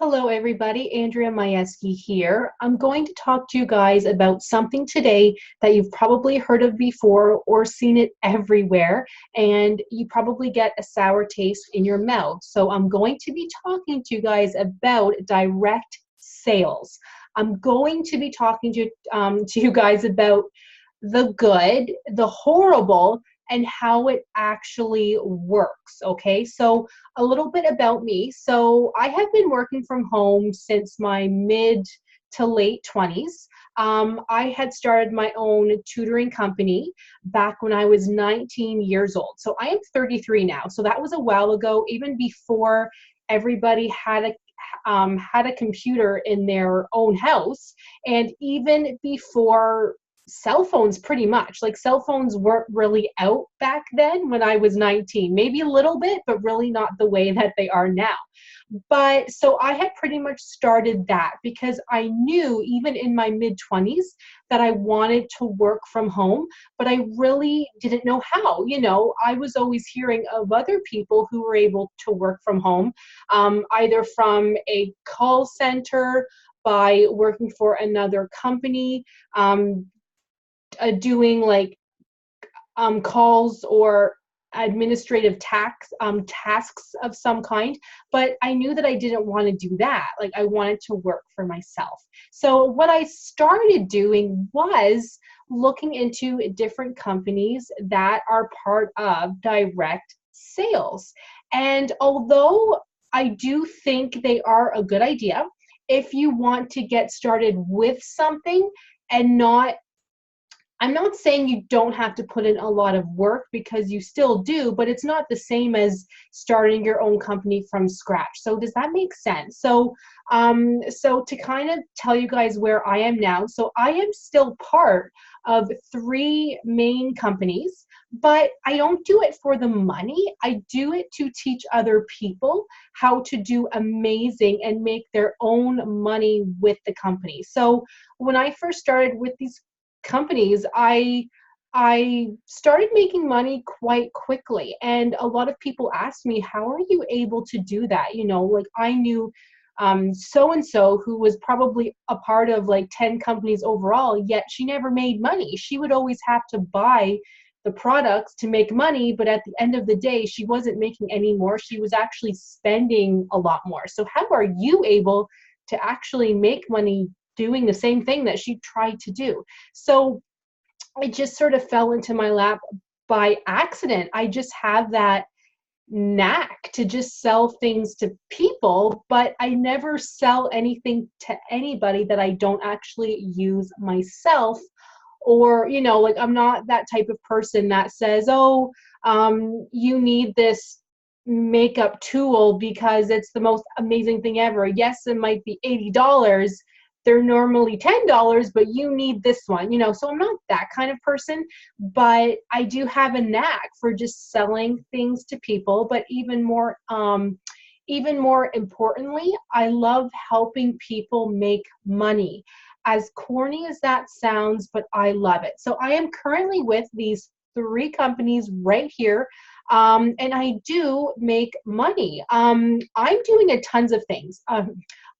Hello, everybody. Andrea Majewski here. I'm going to talk to you guys about something today that you've probably heard of before or seen it everywhere, and you probably get a sour taste in your mouth. So I'm going to be talking to you guys about direct sales. I'm going to be talking to you guys about the good, the horrible, and how it actually works. Okay, so a little bit about me. So I have been working from home since my mid to late 20s. I had started my own tutoring company back when I was 19 years old. So I am 33 now. So that was a while ago, even before everybody had a computer in their own house, and even before cell phones. Pretty much, like, cell phones weren't really out back then when I was 19, maybe a little bit, but really not the way that they are now. But so I had pretty much started that because I knew even in my mid 20s that I wanted to work from home, but I really didn't know how. I was always hearing of other people who were able to work from home, either from a call center, by working for another company, doing like calls or administrative tasks of some kind. But I knew that I didn't want to do that. Like, I wanted to work for myself. So what I started doing was looking into different companies that are part of direct sales. And although I do think they are a good idea, if you want to get started with something and not I'm not saying you don't have to put in a lot of work, because you still do, but it's not the same as starting your own company from scratch. So does that make sense? So to kind of tell you guys where I am now, so I am still part of three main companies, but I don't do it for the money. I do it to teach other people how to do amazing and make their own money with the company. So when I first started with these companies, I started making money quite quickly. And a lot of people asked me, how are you able to do that? Like, I knew so and so who was probably a part of like 10 companies overall, yet she never made money. She would always have to buy the products to make money, but at the end of the day, she wasn't making any more. She was actually spending a lot more. So how are you able to actually make money doing the same thing that she tried to do? So it just sort of fell into my lap by accident. I just have that knack to just sell things to people, but I never sell anything to anybody that I don't actually use myself. Or, like, I'm not that type of person that says, oh, you need this makeup tool because it's the most amazing thing ever. Yes, it might be $80. They're normally $10, but you need this one. So I'm not that kind of person, but I do have a knack for just selling things to people. But even more importantly, I love helping people make money. As corny as that sounds, but I love it. So I am currently with these three companies right here, and I do make money. I'm doing a tons of things.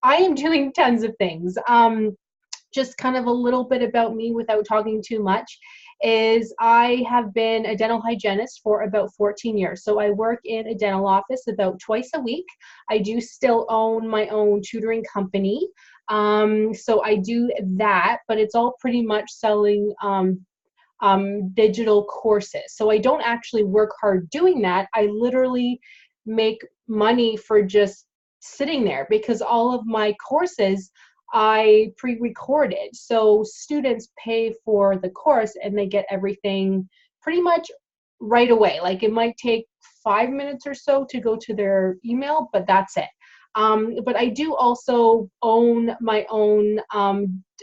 I am doing tons of things. Just kind of a little bit about me without talking too much is I have been a dental hygienist for about 14 years. So I work in a dental office about twice a week. I do still own my own tutoring company. So I do that, but it's all pretty much selling digital courses. So I don't actually work hard doing that. I literally make money for just sitting there, because all of my courses I pre-recorded. So students pay for the course and they get everything pretty much right away. Like, it might take 5 minutes or so to go to their email, but that's it. But I do also own my own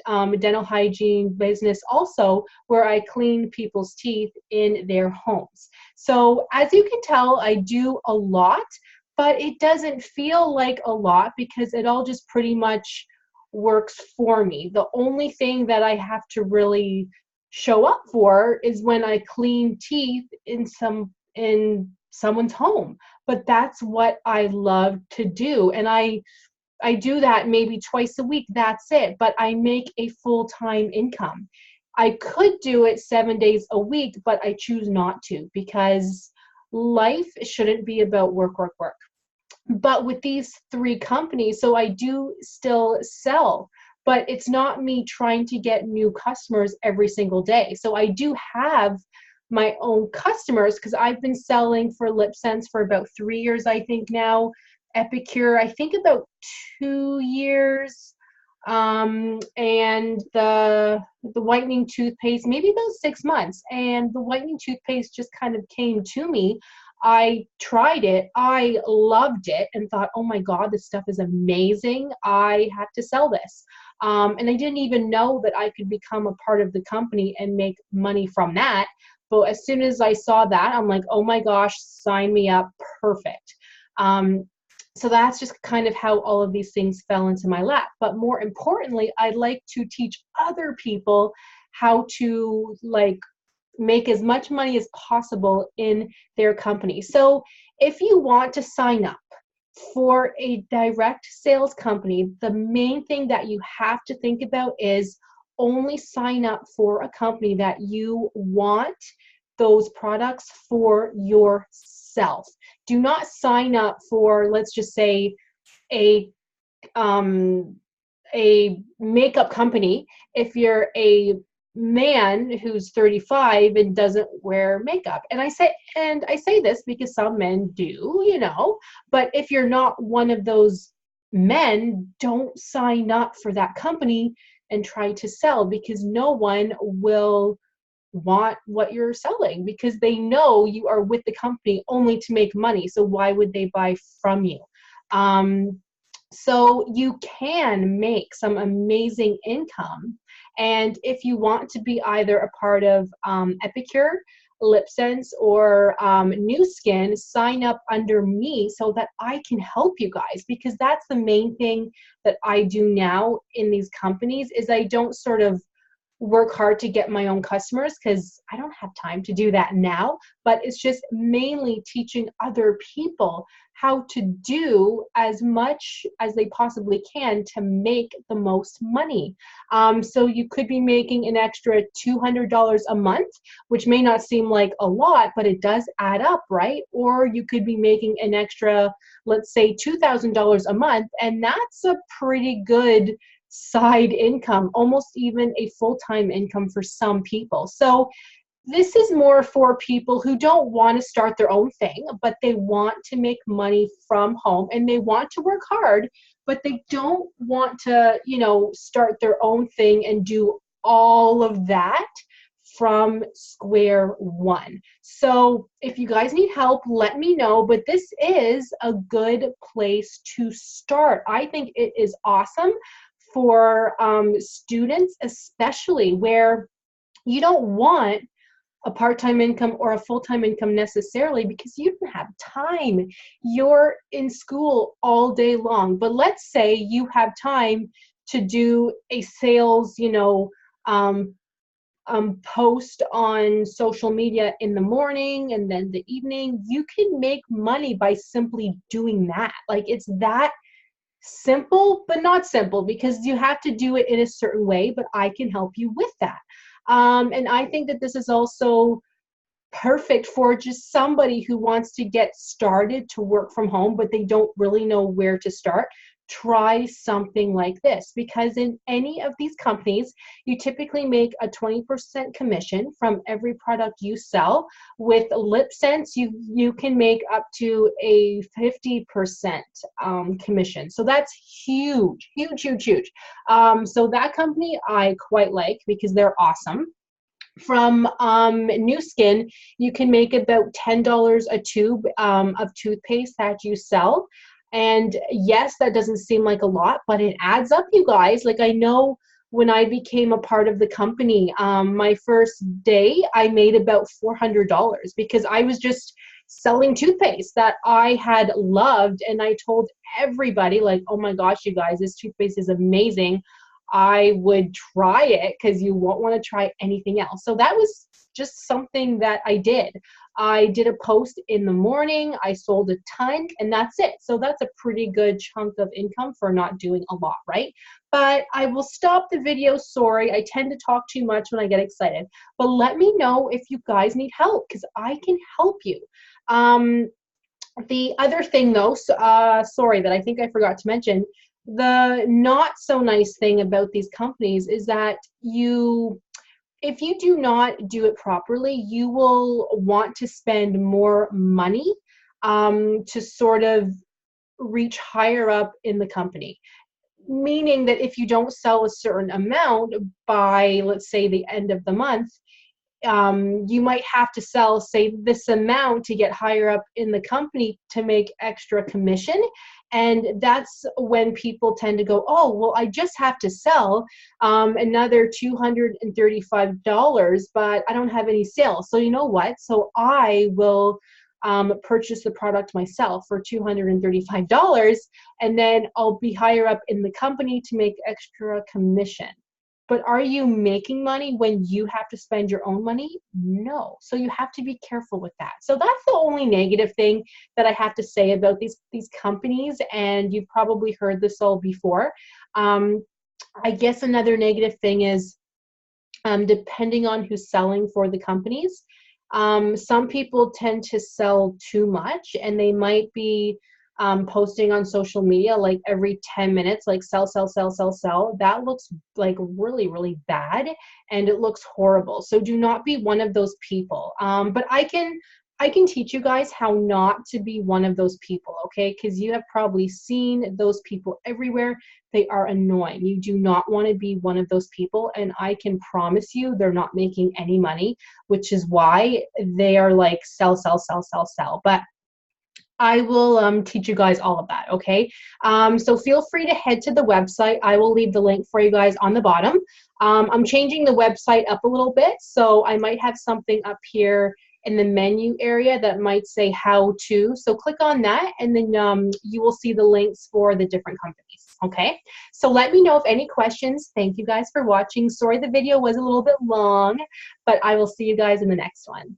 dental hygiene business also, where I clean people's teeth in their homes. So as you can tell, I do a lot, but it doesn't feel like a lot because it all just pretty much works for me. The only thing that I have to really show up for is when I clean teeth in someone's home. But that's what I love to do. And I do that maybe twice a week. That's it. But I make a full-time income. I could do it 7 days a week, but I choose not to because life shouldn't be about work, work, work. But with these three companies, so I do still sell, but it's not me trying to get new customers every single day. So I do have my own customers because I've been selling for Lip Sense for about 3 years, I think now. Epicure, I think about 2 years. And the whitening toothpaste, maybe about 6 months. And the whitening toothpaste just kind of came to me. I tried it, I loved it, and thought, oh my God, this stuff is amazing. I have to sell this. And I didn't even know that I could become a part of the company and make money from that. But as soon as I saw that, I'm like, oh my gosh, sign me up, perfect. So that's just kind of how all of these things fell into my lap. But more importantly, I'd like to teach other people how to like make as much money as possible in their company. So if you want to sign up for a direct sales company, the main thing that you have to think about is only sign up for a company that you want those products for yourself. Do not sign up for, let's just say, a makeup company if you're a man who's 35 and doesn't wear makeup. And I say this because some men do, you know, but if you're not one of those men, don't sign up for that company and try to sell, because no one will want what you're selling because they know you are with the company only to make money. So why would they buy from you? So you can make some amazing income. And if you want to be either a part of Epicure, Lip Sense, or New Skin, sign up under me so that I can help you guys, because that's the main thing that I do now in these companies is I don't sort of work hard to get my own customers because I don't have time to do that now, but it's just mainly teaching other people how to do as much as they possibly can to make the most money. So you could be making an extra $200 a month, which may not seem like a lot, but it does add up, right? Or you could be making an extra, let's say $2,000 a month, and that's a pretty good side income, almost even a full-time income for some people. So this is more for people who don't want to start their own thing, but they want to make money from home and they want to work hard, but they don't want to, you know, start their own thing and do all of that from square one. So if you guys need help, let me know, but this is a good place to start. I think it is awesome for students, especially where you don't want a part-time income or a full-time income necessarily because you don't have time. You're in school all day long. But let's say you have time to do a sales, you know, post on social media in the morning and then the evening. You can make money by simply doing that. Like, it's that simple, but not simple, because you have to do it in a certain way, but I can help you with that. And I think that this is also perfect for just somebody who wants to get started to work from home, but they don't really know where to start. Try something like this, because in any of these companies, you typically make a 20% commission from every product you sell. With Lip Sense, you can make up to a 50% commission. So that's huge, huge, huge, huge. So that company I quite like because they're awesome. From New Skin, you can make about $10 a tube of toothpaste that you sell. And yes, that doesn't seem like a lot, but it adds up, you guys. Like, I know when I became a part of the company, my first day, I made about $400 because I was just selling toothpaste that I had loved. And I told everybody, like, oh my gosh, you guys, this toothpaste is amazing. I would try it because you won't want to try anything else. So that was just something that I did. I did a post in the morning, I sold a ton, and that's it. So that's a pretty good chunk of income for not doing a lot, right? But I will stop the video, sorry. I tend to talk too much when I get excited. But let me know if you guys need help, because I can help you. The other thing though, sorry, that I think I forgot to mention, the not so nice thing about these companies is that if you do not do it properly, you will want to spend more money to sort of reach higher up in the company. Meaning that if you don't sell a certain amount by, let's say, the end of the month, you might have to sell, say, this amount to get higher up in the company to make extra commission. And that's when people tend to go, oh, well, I just have to sell another $235, but I don't have any sales. So you know what? So I will purchase the product myself for $235, and then I'll be higher up in the company to make extra commission. But are you making money when you have to spend your own money? No. So you have to be careful with that. So that's the only negative thing that I have to say about these companies, and you've probably heard this all before. I guess another negative thing is depending on who's selling for the companies. Some people tend to sell too much, and they might be posting on social media like every 10 minutes, like sell, sell, sell, sell, sell. That looks like really, really bad, and it looks horrible. So do not be one of those people. But I can teach you guys how not to be one of those people, okay? Because you have probably seen those people everywhere. They are annoying. You do not want to be one of those people, and I can promise you they're not making any money, which is why they are like sell, sell, sell, sell, sell. But I will teach you guys all of that, okay? So feel free to head to the website. I will leave the link for you guys on the bottom. I'm changing the website up a little bit, so I might have something up here in the menu area that might say how to. So click on that, and then you will see the links for the different companies, okay? So let me know if any questions. Thank you guys for watching. Sorry the video was a little bit long, but I will see you guys in the next one.